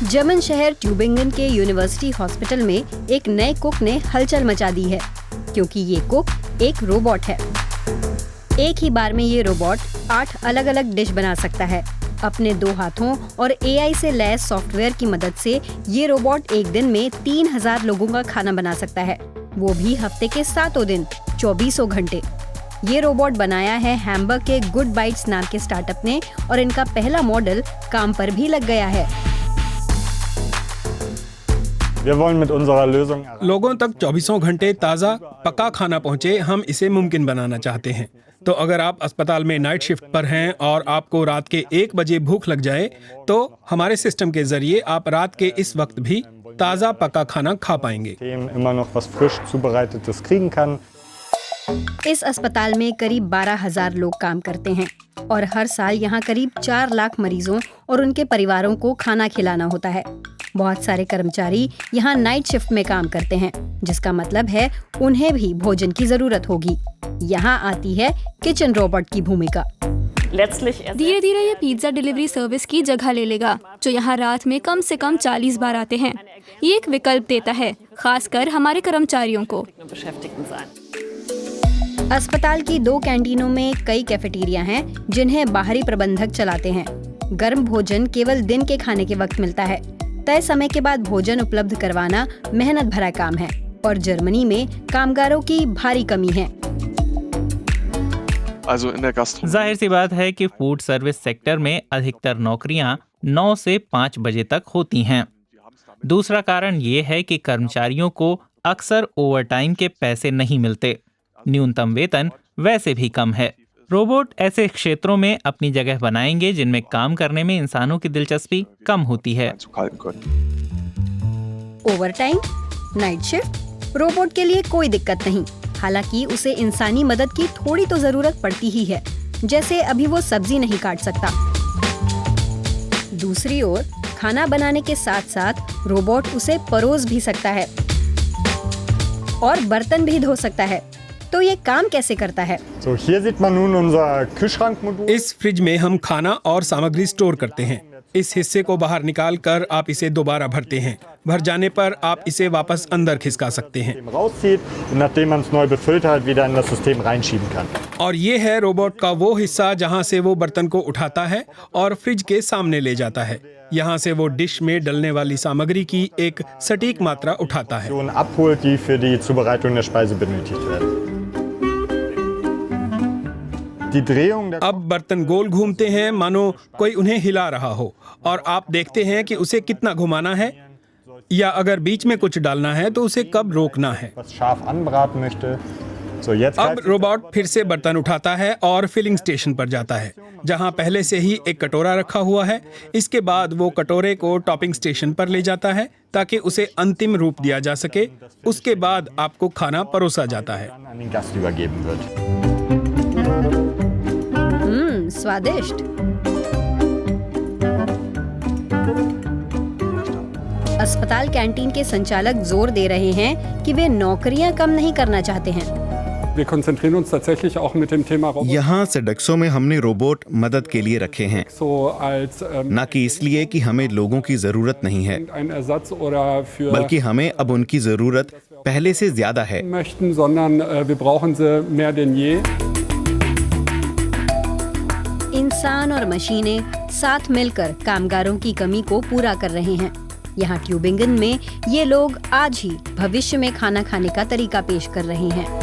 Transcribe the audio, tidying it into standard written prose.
German शहर Tubingen के university hospital में एक नए कुक ने हलचल मचा दी है, क्योंकि ये कुक एक रोबोट है। एक ही बार में ये रोबोट 8 अलग-अलग डिश बना सकता है। अपने 2 हाथों और AI से लैस सॉफ्टवेयर की मदद से ये रोबोट एक दिन में 3000 लोगों का खाना बना सकता है, वो भी हफ्ते के 7 दिन, 24 घंटे। ये रोबोट बनाया है हैम्बर्ग के गुड बाइट्स नाम के स्टार्टअप ने और इनका पहला मॉडल काम पर भी लग गया है। लोगों तक 24 घंटे ताज़ा पका खाना पहुंचे, हम इसे मुमकिन बनाना चाहते हैं। तो अगर आप अस्पताल में नाइट शिफ्ट पर हैं और आपको रात के 1 बजे भूख लग जाए, तो हमारे सिस्टम के जरिए आप रात के इस वक्त भी ताज़ा पका खाना खा पाएंगे। इस अस्पताल में करीब 12,000 लोग काम करते हैं और हर साल यहाँ करीब 4 लाख मरीजों और उनके परिवारों को खाना खिलाना होता है। बहुत सारे कर्मचारी यहाँ नाइट शिफ्ट में काम करते हैं, जिसका मतलब है उन्हें भी भोजन की जरूरत होगी। यहाँ आती है किचन रोबोट की भूमिका। धीरे धीरे ये पिज्जा डिलीवरी सर्विस की जगह ले लेगा, जो यहाँ रात में कम से कम 40 बार आते हैं। ये एक विकल्प देता है, खासकर हमारे कर्मचारियों को। अस्पताल की 2 कैंटीनों में कई कैफेटेरिया हैं, जिन्हें बाहरी प्रबंधक चलाते हैं। गर्म भोजन केवल दिन के खाने के वक्त मिलता है। तय समय के बाद भोजन उपलब्ध करवाना मेहनत भरा काम है और जर्मनी में कामगारों की भारी कमी है। जाहिर सी बात है कि फूड सर्विस सेक्टर में अधिकतर नौकरियां 9 से 5 बजे तक होती हैं। दूसरा कारण ये है कि कर्मचारियों को अक्सर ओवरटाइम के पैसे नहीं मिलते। न्यूनतम वेतन वैसे भी कम है। रोबोट ऐसे क्षेत्रों में अपनी जगह बनाएंगे जिनमें काम करने में इंसानों की दिलचस्पी कम होती है। ओवरटाइम, नाइट शिफ्ट, रोबोट के लिए कोई दिक्कत नहीं। हालांकि उसे इंसानी मदद की थोड़ी तो जरूरत पड़ती ही है, जैसे अभी वो सब्जी नहीं काट सकता। दूसरी ओर खाना बनाने के साथ साथ रोबोट उसे परोस भी सकता है और बर्तन भी धो सकता है। तो ये काम कैसे करता है? इस फ्रिज में हम खाना और सामग्री स्टोर करते हैं। इस हिस्से को बाहर निकाल कर आप इसे दोबारा भरते हैं। भर जाने पर आप इसे वापस अंदर खिसका सकते हैं। और ये है रोबोट का वो हिस्सा जहां से वो बर्तन को उठाता है और फ्रिज के सामने ले जाता है। यहाँ से वो डिश में डलने वाली सामग्री की एक सटीक मात्रा उठाता है। अब बर्तन गोल घूमते हैं, मानो कोई उन्हें हिला रहा हो, और आप देखते हैं कि उसे कितना घुमाना है, या अगर बीच में कुछ डालना है तो उसे कब रोकना है। अब रोबोट फिर से बर्तन उठाता है और फिलिंग स्टेशन पर जाता है, जहां पहले से ही एक कटोरा रखा हुआ है। इसके बाद वो कटोरे को टॉपिंग स्टेशन पर ले जाता है ताकि उसे अंतिम रूप दिया जा सके। उसके बाद आपको खाना परोसा जाता है। स्वादिष्ट। अस्पताल कैंटीन के संचालक जोर दे रहे हैं कि वे नौकरियां कम नहीं करना चाहते हैं। यहाँ सेडेक्सो में हमने रोबोट मदद के लिए रखे हैं, न कि इसलिए कि हमें लोगों की जरूरत नहीं है, बल्कि हमें अब उनकी जरूरत पहले से ज्यादा है। इंसान और मशीनें साथ मिलकर कामगारों की कमी को पूरा कर रहे हैं। यहाँ ट्यूबिंगन में ये लोग आज ही भविष्य में खाना खाने का तरीका पेश कर रहे हैं।